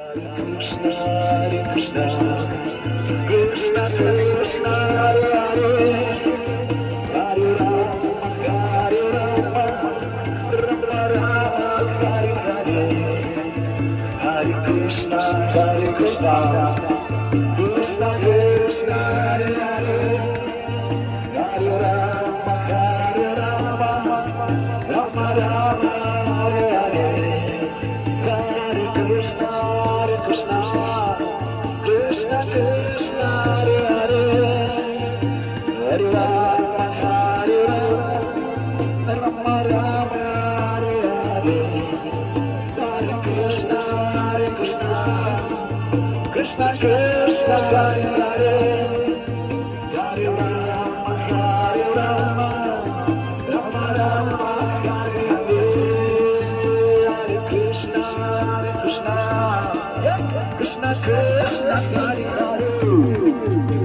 Krishna, Hare Krishna, Krishna Krishna, Hare Hare, Hare Rama, Hare Rama, Rama Rama, Hare Hare, Hare Krishna, Hare Krishna, Krishna Krishna, Hare Hare, Hare Rama, Hare Rama, Rama Rama, Hare Hare, Hare Krishna, Hare Krishna, Krishna Krishna, Hare Hare, Hare Rama, Hare Rama, Rama Rama, Hare Hare, Hare Krishna, Hare Krishna, Krishna Krishna, Hare Hare, Hare Rama, Hare Rama, Rama Rama, Hare Hare, Hare Krishna, Hare Krishna, Krishna Krishna, Hare Hare.